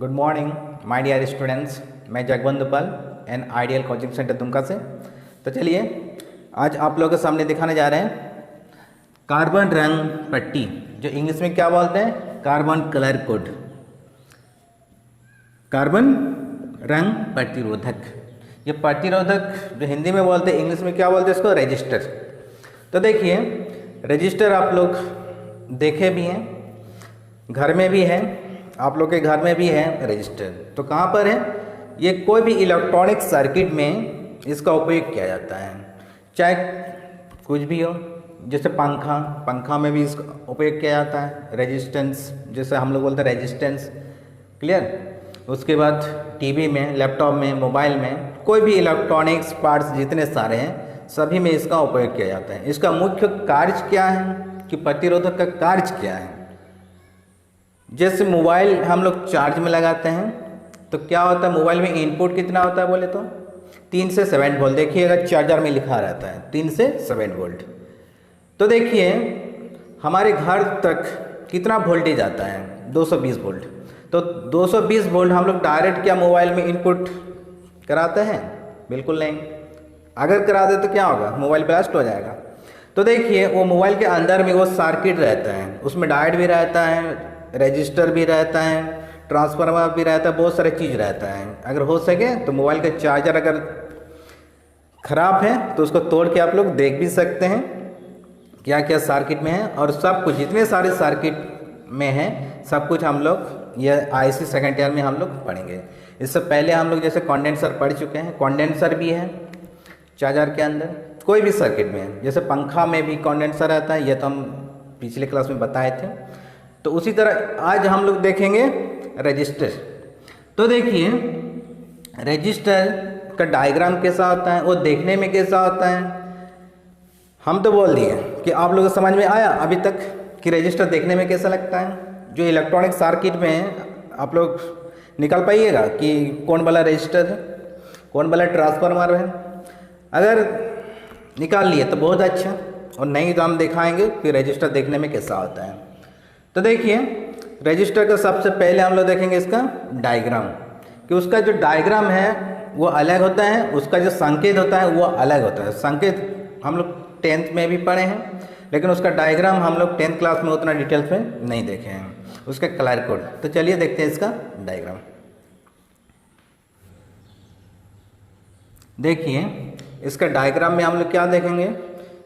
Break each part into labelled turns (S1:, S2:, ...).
S1: Good morning my dear students. मैं Jagwant Pal and Ideal Coaching Centre Dumka से। तो चलिए आज आप लोगों के सामने दिखाने जा रहे हैं कार्बन रंग पट्टी, जो इंग्लिश में क्या बोलते हैं, कार्बन कलर कोड। कार्बन रंग प्रतिरोधक, ये प्रतिरोधक जो हिंदी में बोलते हैं, इंग्लिश में क्या बोलते हैं इसको, रजिस्टर। तो देखिए रजिस्टर आप लोग देखे भी हैं, घर में भी है, आप लोग के घर में भी है रजिस्टर। तो कहाँ पर है, ये कोई भी इलेक्ट्रॉनिक सर्किट में इसका उपयोग किया जाता है, चाहे कुछ भी हो, जैसे पंखा में भी इसका उपयोग किया जाता है, रेजिस्टेंस जैसे हम लोग बोलते हैं रेजिस्टेंस, क्लियर। उसके बाद टीवी में, लैपटॉप में, मोबाइल में, कोई भी इलेक्ट्रॉनिक्स पार्ट्स जितने सारे हैं सभी में इसका उपयोग किया जाता है। इसका मुख्य कार्य क्या है कि प्रतिरोधक का कार्य क्या है। जैसे मोबाइल हम लोग चार्ज में लगाते हैं तो क्या होता है, मोबाइल में इनपुट कितना होता है बोले तो 3 से 7 वोल्ट। देखिएगा चार्जर में लिखा रहता है 3 से 7 वोल्ट। तो देखिए हमारे घर तक कितना वोल्टेज आता है, 220 वोल्ट। तो 220 वोल्ट हम लोग डायरेक्ट क्या मोबाइल में इनपुट कराते हैं, बिल्कुल नहीं। अगर करा दे तो क्या होगा, मोबाइल ब्लास्ट हो जाएगा। तो देखिए वो मोबाइल के अंदर में वो सर्किट रहता है, उसमें डायोड भी रहता है, रजिस्टर भी रहता है, ट्रांसफार्मर भी रहता है, बहुत सारे चीज़ रहता है। अगर हो सके तो मोबाइल का चार्जर अगर ख़राब है तो उसको तोड़ के आप लोग देख भी सकते हैं क्या क्या सर्किट में है, और सब कुछ जितने सारे सर्किट में है सब कुछ हम लोग यह आईसी सेकेंड ईयर में हम लोग पढ़ेंगे। इससे पहले हम लोग जैसे कंडेंसर पढ़ चुके हैं, कंडेंसर भी है चार्जर के अंदर, कोई भी सर्किट में, जैसे पंखा में भी कंडेंसर रहता है, यह तो हम पिछले क्लास में बताए थे। तो उसी तरह आज हम लोग देखेंगे रजिस्टर। तो देखिए रजिस्टर का डायग्राम कैसा होता है, वो देखने में कैसा होता है, हम तो बोल दिए कि आप लोगों को समझ में आया अभी तक कि रजिस्टर देखने में कैसा लगता है। जो इलेक्ट्रॉनिक सर्किट में आप लोग निकाल पाइएगा कि कौन वाला रजिस्टर है, कौन वाला ट्रांसफार्मर है। अगर निकाल लिए तो बहुत अच्छा, और नहीं तो हम दिखाएंगे कि रजिस्टर देखने में कैसा होता है। तो देखिए रजिस्टर का सबसे पहले हम लोग देखेंगे इसका डायग्राम, कि उसका जो डायग्राम है वो अलग होता है, उसका जो संकेत होता है वो अलग होता है। संकेत हम लोग 10th में भी पढ़े हैं, लेकिन उसका डायग्राम हम लोग 10th क्लास में उतना डिटेल्स में नहीं देखे हैं, उसका कलर कोड। तो चलिए देखते हैं इसका डायग्राम। देखिए इसका डायग्राम में हम लोग क्या देखेंगे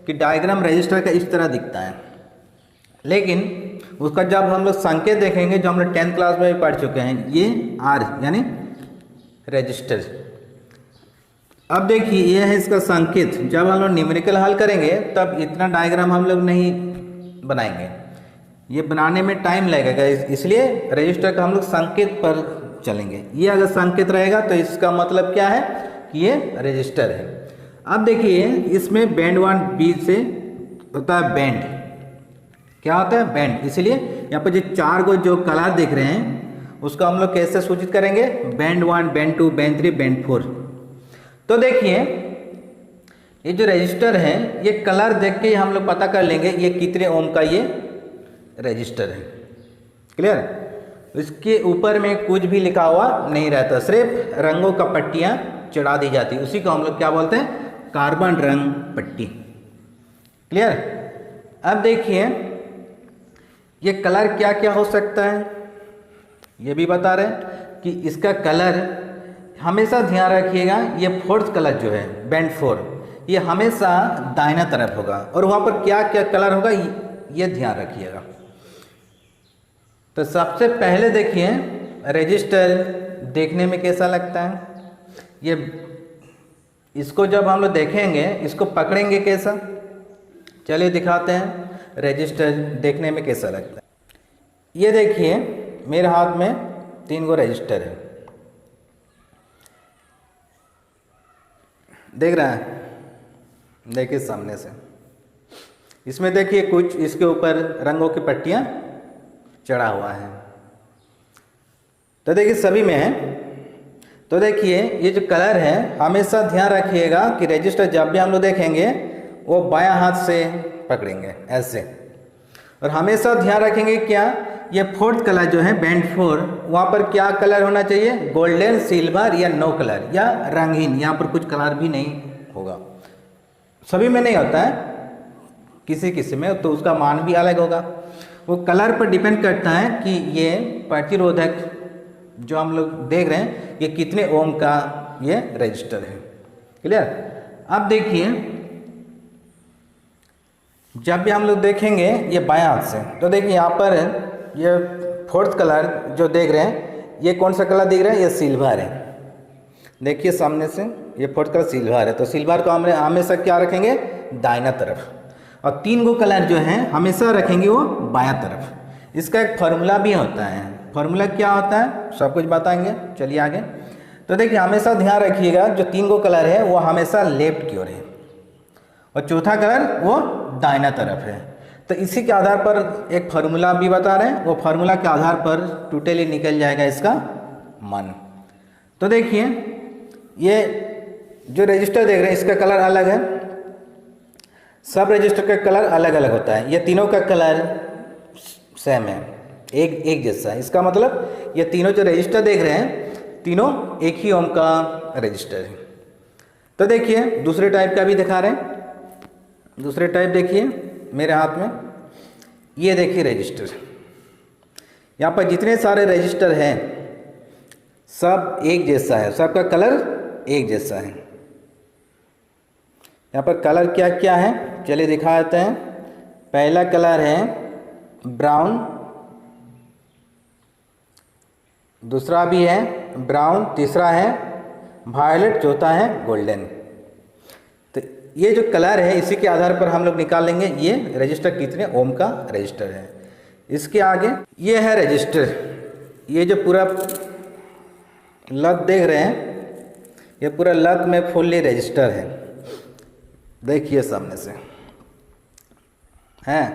S1: कि डायग्राम रजिस्टर का इस तरह दिखता है, लेकिन उसका जब हम लोग संकेत देखेंगे जो हम लोग 10th क्लास में भी पढ़ चुके हैं, ये आर यानी रजिस्टर। अब देखिए ये है इसका संकेत। जब हम लोग न्यूमेरिकल हल करेंगे तब इतना डायग्राम हम लोग नहीं बनाएंगे, ये बनाने में टाइम लगेगा, इसलिए रजिस्टर का हम लोग संकेत पर चलेंगे। ये अगर संकेत रहेगा तो इसका मतलब क्या है कि ये रजिस्टर है। अब देखिए इसमें बैंड 1 बी से होता है बैंड, क्या होता है बैंड, इसलिए यहाँ पर जो 4 को जो कलर देख रहे हैं उसको हम लोग कैसे सूचित करेंगे, बैंड 1, बैंड 2, बैंड 3, बैंड 4। तो देखिए ये जो रजिस्टर है ये कलर देख के हम लोग पता कर लेंगे ये कितने ओम का ये रजिस्टर है, क्लियर। इसके ऊपर में कुछ भी लिखा हुआ नहीं रहता, सिर्फ रंगों का पट्टियाँ चढ़ा दी जाती, उसी को हम लोग क्या बोलते हैं, कार्बन रंग पट्टी, क्लियर। अब देखिए ये कलर क्या क्या हो सकता है, ये भी बता रहे हैं कि इसका कलर हमेशा ध्यान रखिएगा, ये 4th कलर जो है बैंड 4, ये हमेशा दाहिना तरफ होगा, और वहाँ पर क्या क्या कलर होगा ये ध्यान रखिएगा। तो सबसे पहले देखिए रजिस्टर देखने में कैसा लगता है, ये इसको जब हम लोग देखेंगे इसको पकड़ेंगे कैसा, चलिए दिखाते हैं रजिस्टर देखने में कैसा लगता है। ये देखिए मेरे हाथ में 3 गो रजिस्टर है, देख रहे हैं, देखिए सामने से। इसमें देखिए कुछ इसके ऊपर रंगों की पट्टियाँ चढ़ा हुआ है, तो देखिए सभी में है। तो देखिए ये जो कलर है हमेशा ध्यान रखिएगा कि रजिस्टर जब भी हम लोग देखेंगे वो बायां हाथ से पकड़ेंगे ऐसे, और हमेशा ध्यान रखेंगे क्या ये फोर्थ कलर जो है बैंड 4, वहाँ पर क्या कलर होना चाहिए? गोल्डन, सिल्वर या नो कलर या रंगीन। यहाँ पर कुछ कलर भी नहीं होगा, सभी में नहीं होता है, किसी किसी में तो उसका मान भी अलग होगा। वो कलर पर डिपेंड करता है कि ये प्रतिरोधक जो हम लोग देख रहे हैं ये कितने ओम का ये रजिस्टर है। क्लियर? अब देखिए, जब भी हम लोग देखेंगे ये बायां हाथ से, तो देखिए यहाँ पर ये फोर्थ कलर जो देख रहे हैं, ये कौन सा कलर दिख रहा है? ये सिल्वर है। देखिए सामने से ये फोर्थ कलर सिल्वर है, तो सिल्वर को हम हमेशा क्या रखेंगे? दाहिना तरफ। और 3 गो कलर जो हैं हमेशा रखेंगे वो बायां तरफ। इसका एक फार्मूला भी होता है। फार्मूला क्या होता है सब कुछ बताएंगे, चलिए आगे। तो देखिए हमेशा ध्यान रखिएगा, जो 3 गो कलर है वो हमेशा लेफ्ट की ओर है और चौथा कलर वो दाहिना तरफ है। तो इसी के आधार पर एक फार्मूला भी बता रहे हैं, वो फार्मूला के आधार पर टोटली निकल जाएगा इसका मान। तो देखिए ये जो रजिस्टर देख रहे हैं इसका कलर अलग है, सब रजिस्टर का कलर अलग अलग होता है। ये तीनों का कलर सेम है, एक जैसा है। इसका मतलब ये तीनों जो रजिस्टर देख रहे हैं तीनों एक ही ओम का रजिस्टर है। तो देखिए दूसरे टाइप का भी दिखा रहे हैं। दूसरे टाइप देखिए मेरे हाथ में, ये देखिए रजिस्टर। यहाँ पर जितने सारे रजिस्टर हैं सब एक जैसा है, सबका कलर एक जैसा है। यहाँ पर कलर क्या क्या है चलिए दिखा देते हैं। पहला कलर है ब्राउन, दूसरा भी है ब्राउन, तीसरा है वायलेट, चौथा है गोल्डन। तो ये जो कलर है इसी के आधार पर हम लोग निकाल लेंगे ये रजिस्टर कितने ओम का रजिस्टर है। इसके आगे ये है रजिस्टर, ये जो पूरा लत देख रहे हैं ये पूरा लत में फुल्ली रजिस्टर है। देखिए सामने से हैं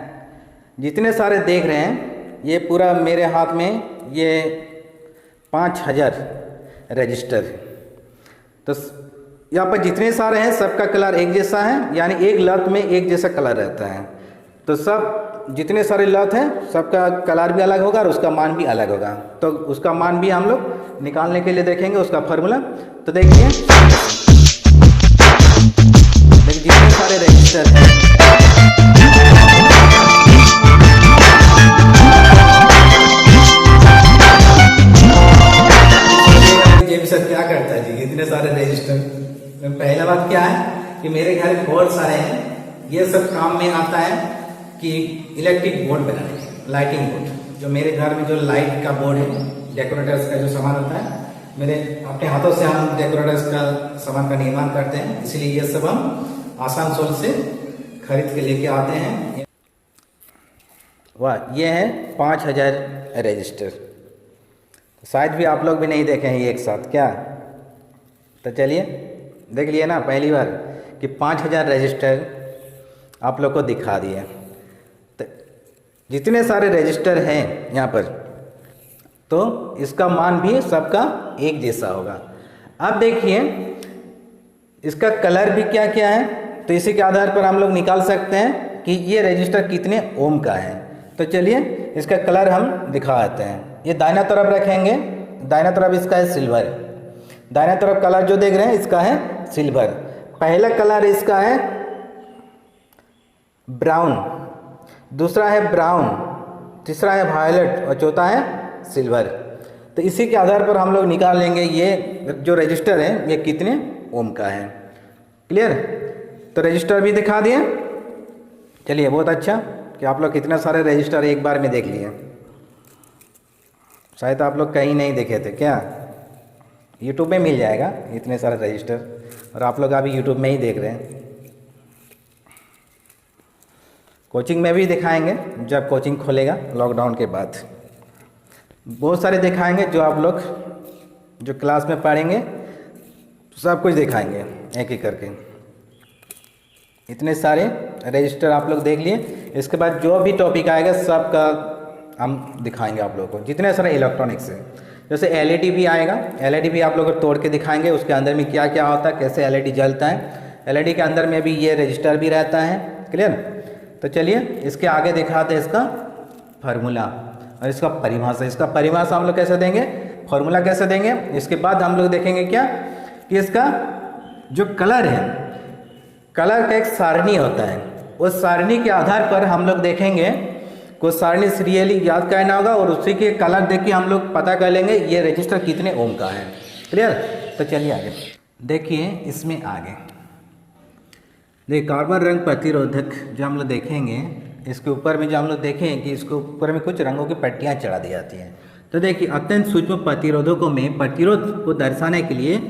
S1: जितने सारे देख रहे हैं ये पूरा मेरे हाथ में ये 5000 रजिस्टर है। तो यहाँ पर जितने सारे हैं सबका कलर एक जैसा है, यानी एक लत में एक जैसा कलर रहता है। तो सब जितने सारे लत हैं सबका कलर भी अलग होगा और उसका मान भी अलग होगा। तो उसका मान भी हम लोग निकालने के लिए देखेंगे उसका फार्मूला। तो देखिए जितने सारे रजिस्टर हैं सर क्या करता है जी इतने सारे रजिस्टर। पहला बात क्या है कि मेरे घर में बहुत सारे हैं, ये सब काम में आता है कि इलेक्ट्रिक बोर्ड बनाने, लाइटिंग बोर्ड। जो मेरे घर में जो लाइट का बोर्ड है, डेकोरेटर्स का जो सामान होता है, मेरे अपने हाथों से हम डेकोरेटर्स का सामान का निर्माण करते हैं, इसलिए ये सब हम आसानसोल से खरीद के लेके आते हैं। वाह, ये है 5000 रजिस्टर। शायद भी आप लोग भी नहीं देखे हैं एक साथ क्या। तो चलिए देख लिए ना पहली बार कि 5000 रजिस्टर आप लोग को दिखा दिए। तो जितने सारे रजिस्टर हैं यहाँ पर तो इसका मान भी सबका एक जैसा होगा। अब देखिए इसका कलर भी क्या क्या है, तो इसी के आधार पर हम लोग निकाल सकते हैं कि ये रजिस्टर कितने ओम का है। तो चलिए इसका कलर हम दिखा देते हैं। ये दाहिना तरफ रखेंगे, दाहिना तरफ इसका है सिल्वर। दाहिना तरफ कलर जो देख रहे हैं इसका है सिल्वर। पहला कलर इसका है ब्राउन, दूसरा है ब्राउन, तीसरा है वायलेट और चौथा है सिल्वर। तो इसी के आधार पर हम लोग निकाल लेंगे ये जो रजिस्टर है ये कितने ओम का है। क्लियर? तो रजिस्टर भी दिखा दिए। चलिए बहुत अच्छा कि आप लोग कितने सारे रजिस्टर एक बार में देख लिए। शायद आप लोग कहीं नहीं देखे थे क्या, यूट्यूब में मिल जाएगा इतने सारे रजिस्टर, और आप लोग अभी यूट्यूब में ही देख रहे हैं। कोचिंग में भी दिखाएंगे जब कोचिंग खोलेगा लॉकडाउन के बाद, बहुत सारे दिखाएंगे जो आप लोग जो क्लास में पढ़ेंगे सब कुछ दिखाएंगे एक एक करके। इतने सारे रजिस्टर आप लोग देख लिए। इसके बाद जो भी टॉपिक आएगा सबका हम दिखाएंगे आप लोगों को, जितने सारे इलेक्ट्रॉनिक्स है। जैसे एलईडी भी आएगा, एलईडी भी आप लोग को तोड़ के दिखाएंगे, उसके अंदर में क्या क्या होता है, कैसे एलईडी जलता है। एलईडी के अंदर में भी ये रजिस्टर भी रहता है। क्लियर? तो चलिए इसके आगे दिखाते हैं इसका फार्मूला। और इसका परिभाषा हम लोग कैसे देंगे, फॉर्मूला कैसे देंगे। इसके बाद हम लोग देखेंगे क्या कि इसका जो कलर है, कलर का एक सारणी होता है, उस सारणी के आधार पर हम लोग देखेंगे, कुछ सारणी सीरियली याद करना होगा और उसी के कलर देख के हम लोग पता कर लेंगे ये रजिस्टर कितने ओम का है। क्लियर। तो चलिए आगे देखिए, इसमें आगे देखिए कार्बन रंग प्रतिरोधक जो हम लोग देखेंगे, इसके ऊपर में जो हम लोग देखें कि इसके ऊपर में कुछ रंगों की पट्टियाँ चढ़ा दी जाती हैं। तो देखिए अत्यंत सूक्ष्म प्रतिरोधकों में प्रतिरोध को दर्शाने के लिए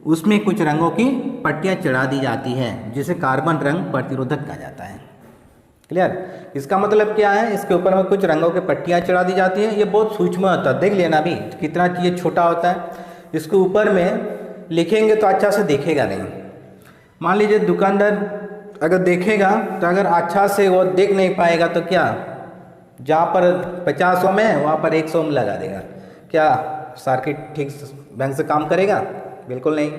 S1: उसमें कुछ रंगों की पट्टियाँ चढ़ा दी जाती हैं, जिसे कार्बन रंग प्रतिरोधक कहा जाता है। क्लियर। इसका मतलब क्या है, इसके ऊपर में कुछ रंगों की पट्टियाँ चढ़ा दी जाती हैं। ये बहुत सूक्ष्म होता है, देख लेना भी कितना ये छोटा होता है। इसके ऊपर में लिखेंगे तो अच्छा से दिखेगा नहीं। मान लीजिए दुकानदार अगर देखेगा तो अगर अच्छा से वो देख नहीं पाएगा तो क्या, जहाँ पर 50 ओम है वहाँ पर 100 ओम लगा देगा, क्या सर्किट ठीक ढंग से काम करेगा? बिल्कुल नहीं।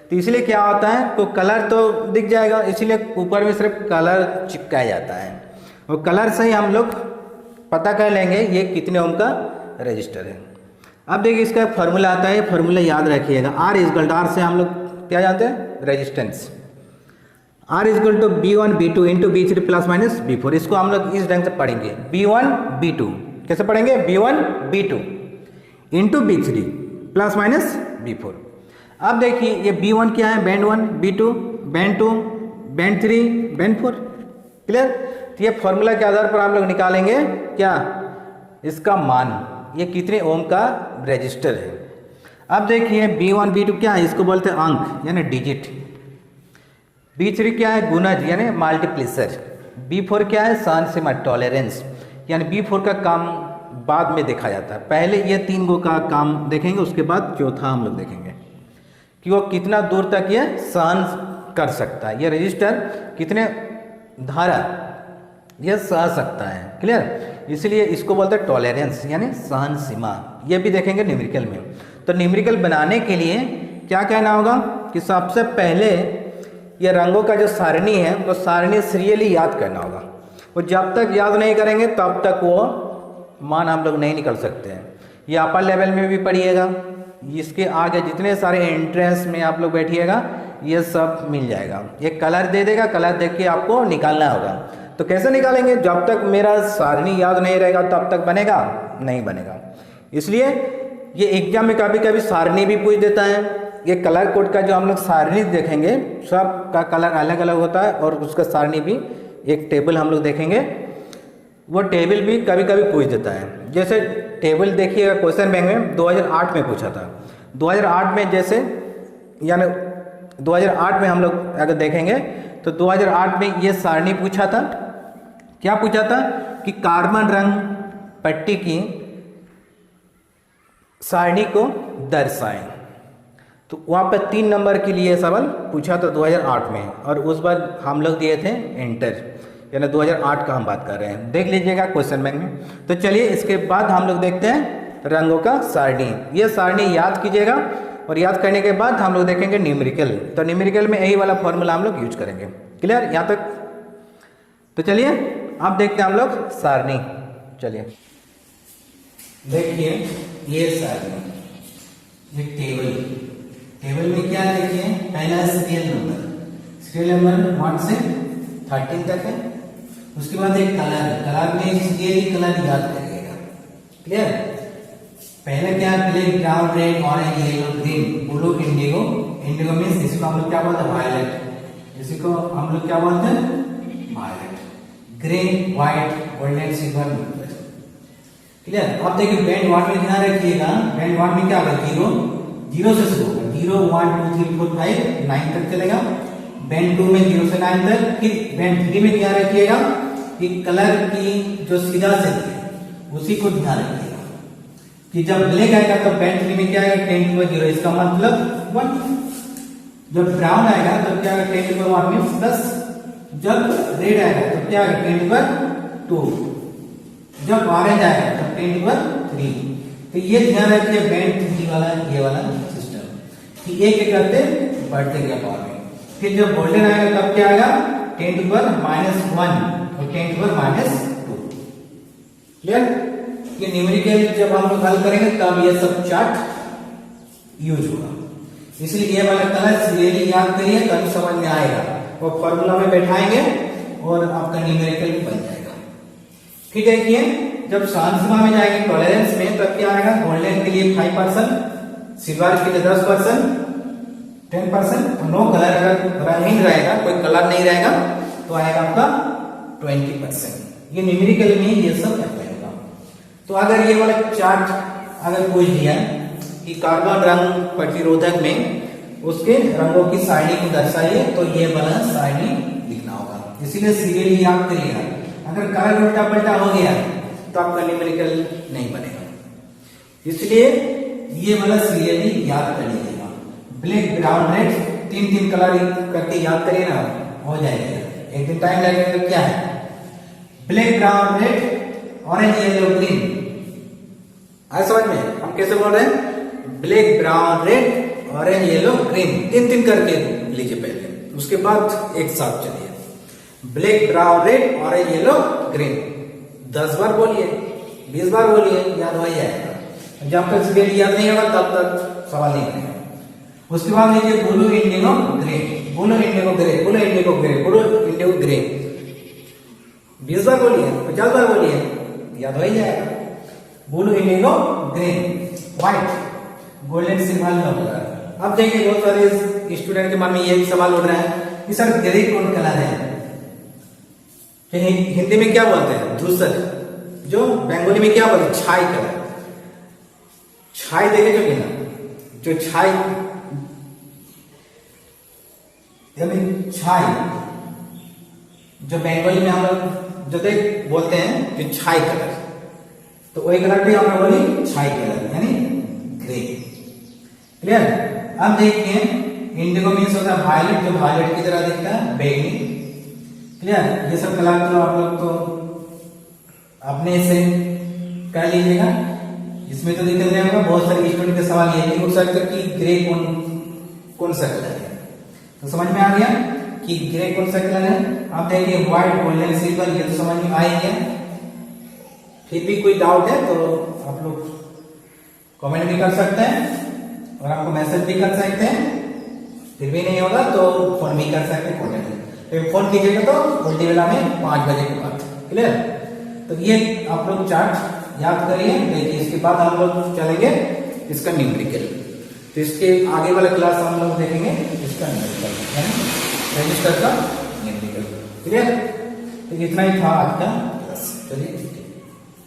S1: तो इसलिए क्या होता है, तो कलर तो दिख जाएगा, इसीलिए ऊपर में सिर्फ कलर चिपकाया जाता है और कलर से ही हम लोग पता कर लेंगे ये कितने ओम का रजिस्टर है। अब देखिए इसका फॉर्मूला आता है, फॉर्मूला याद रखिएगा। R इक्वल टू R से हम लोग क्या जानते हैं, resistance. R equal to B1 B2 into B3 plus minus B4। इसको हम लोग इस ढंग से पढ़ेंगे, B1 B2 कैसे पढ़ेंगे, B1 B2 into B3 plus minus B4। अब देखिए ये B1 क्या है, band 1, B2 band 2, band 3, band 4। Clear. तो ये फॉर्मूला के आधार पर हम लोग निकालेंगे क्या, इसका मान, ये कितने ओम का रजिस्टर है। अब देखिए B1 B2 क्या है, इसको बोलते हैं अंक यानी डिजिट। B3 क्या है, गुणज यानी मल्टीप्लिसर। B4 क्या है, सहनसीमा टॉलरेंस, यानी B4 का काम बाद में देखा जाता है। पहले ये 3 गो का काम देखेंगे, उसके बाद चौथा हम लोग देखेंगे कि वो कितना दूर तक ये सहन कर सकता है, ये रजिस्टर कितने धारा ये सह सकता है। क्लियर। इसलिए इसको बोलते हैं टॉलरेंस यानी सहन सीमा। ये भी देखेंगे न्यूमेरिकल में। तो न्यूमेरिकल बनाने के लिए क्या कहना होगा कि सबसे पहले ये रंगों का जो सारणी है वो सारणी सीरियली याद करना होगा। वो जब तक याद नहीं करेंगे तब तक वो मान हम लोग नहीं निकल सकते हैं। ये अपर लेवल में भी पढ़िएगा, इसके आगे जितने सारे एंट्रेंस में आप लोग बैठिएगा ये सब मिल जाएगा। ये कलर दे देगा, कलर देख के आपको निकालना होगा। तो कैसे निकालेंगे, जब तक मेरा सारणी याद नहीं रहेगा तब तक बनेगा नहीं बनेगा। इसलिए ये एग्जाम में कभी कभी सारणी भी पूछ देता है। ये कलर कोड का जो हम लोग सारणी देखेंगे सब का कलर अलग अलग होता है और उसका सारणी भी एक टेबल हम लोग देखेंगे, वो टेबल भी कभी कभी पूछ देता है। जैसे टेबल देखिएगा क्वेश्चन बैंक में 2008 में पूछा था। 2008 में जैसे यानी 2008 में हम लोग अगर देखेंगे तो 2008 में ये सारणी पूछा था। क्या पूछा था कि कार्बन रंग पट्टी की सारणी को दर्शाएं। तो वहाँ पर 3 नंबर के लिए सवाल पूछा था 2008 में, और उस बार हम लोग दिए थे एंटर, यानी 2008 का हम बात कर रहे हैं। देख लीजिएगा क्वेश्चन बैंक में। तो चलिए इसके बाद हम लोग देखते हैं रंगों का सारणी। ये सारणी याद कीजिएगा और याद करने के बाद हम लोग देखेंगे न्यूमेरिकल। तो न्यूमेरिकल में यही वाला फॉर्मूला हम लोग यूज करेंगे। क्लियर यहाँ तक। तो चलिए अब देखते हैं हम लोग सारणी। चलिए देखिए ये सारणी, ये टेबल में क्या देखिए, पहला सीरियल नंबर 1 से 13 तक है। उसके बाद एक कलर में सीरियल कलर याद करिएगा। क्लियर। पहले क्या है, black brown red orange yellow green blue Indigo. Indigo means इसको हम लोग क्या बोलते हैं, वायलेट। इसी को हम लोग क्या बोलते हैं, violet. Green white golden silver. Clear. अब देखिए बैंड 1 में ध्यान रखिएगा, बैंड 1 में क्या होगा, 0 से शुरू होगा, 0 1 2 3 4 5 9 तक चलेगा। बैंड 2 में 0 से 9 तक। फिर बैंड 3 में ध्यान रखिएगा कि कलर की जो सीधा से उसी को ध्यान रखिएगा कि जब ब्लैक आएगा तो बैंड 3 में क्या आएगा, 10 to 0, इसका मतलब 1। जब ब्राउन आएगा तब क्या आएगा, 10 to 1 मीन्स 10। जब रेड आएगा तो क्या आएगा, 10 to 2। जब ऑरेंज आएगा तो 10 to 3। तो ये ध्यान रखिए बैंड 3 वाला ये वाला सिस्टम कि एक एक करते बढ़ते गया पावर में। फिर जब गोल्डन आएगा तब क्या आएगा, 10 to -1 और 10 to -2। क्लियर। ये न्यूमेरिकल जब हम लोग हल करेंगे तब ये सब चार्ट यूज होगा। इसलिए ये वाला कलर सीरियली याद करिए तभी समझ में आएगा, वो फॉर्मूला में बैठाएंगे और आपका न्यूमेरिकल बन जाएगा। फिर देखिए जब शांत में जाएंगे टॉलरेंस में तब क्या आएगा, गोल्डन के लिए 5%, सिल्वर के लिए 10%, 10%, नो कलर अगर रंगीन रहेगा, कोई कलर नहीं रहेगा तो आएगा आपका 20%। ये न्यूमेरिकल में ये सब अप्लाई होगा। तो अगर ये वाला चार्ट अगर पूछ दिया कि कार्बन रंग प्रतिरोधक में उसके रंगों की सारणी को दर्शाइए, तो ये वाला सारणी लिखना होगा। इसीलिए सीरियली याद करिएगा, अगर कलर उल्टा पलटा हो गया तो आपका न्यूमेरिकल नहीं बनेगा। इसलिए ये वाला सीरियली याद कर लीजिएगा। ब्लैक ब्राउन रेड 3 कलर करके याद करिए ना, हो जाएगा। एक दिन टाइम लगेगा तो क्या है, black brown red orange yellow green. आए समझ में, हम कैसे बोल रहे हैं, black brown red orange yellow green 3 करके लीजिए पहले, उसके बाद एक साथ चलिए। Black brown red orange yellow green 10 बार बोलिए, 20 बार बोलिए, याद हो जाएगा। जब तक सीरियल याद नहीं होगा तब तक सवाल नहीं बनेगा। उसके बाद लीजिए blue Indigo grey, blue Indigo grey, blue Indigo grey, blue Indigo grey 20 बार बोलिए, 50 बार बोलिए, याद हो ही जाएगा। Blue Indigo green, white, golden silver colour. अब देखिए बहुत सारे स्टूडेंट के मन में ये सवाल उठ रहा है कि सर ग्रे कौन कलर है, हिंदी में क्या बोलते हैं, धूसर, जो बंगाली में क्या बोलते हैं, छाई कलर। छाई देखे जो ना, जो छाई यानी छाई, जो बंगाली में हम लोग जो देख बोलते हैं कि छाई कलर, तो वही कलर भी हम लोग बोली छाई कलर यानी ग्रे। क्लियर। अब देखिए इंडिगो मीन्स होता है वायलेट, जो वायलेट की तरह दिखता है, बैंगनी। क्लियर। ये सब कलर तो आप लोग तो अपने से कर लीजिएगा, इसमें तो दिक्कत नहीं होगा। बहुत सारे स्टूडेंट के सवाल ये भी उठ सकते कि ग्रे कौन सा कलर है, तो समझ में आ गया कि ग्रे कौन सा कलर है। अब देखिए व्हाइट, गोल्डन, सिल्वर, ये तो समझ में आ ही गया। फिर भी कोई डाउट है तो आप लोग कमेंट भी कर सकते हैं और आपको मैसेज भी कर सकते हैं। फिर भी नहीं होगा तो फोन भी कर सकते हैं, कॉन्टेक्ट फोन कीजिएगा तो उल्टी बेला में 5 बजे के बाद। क्लियर। तो ये आप लोग चार्ट याद करिए। देखिए इसके बाद हम लोग चलेंगे इसका न्यूमेरिकल, तो इसके आगे वाला क्लास हम लोग देखेंगे इसका न्यूमेरिकल यानी रजिस्टर का न्यूमेरिकल। क्लियर। तो इतना ही था आज का क्लास। चलिए।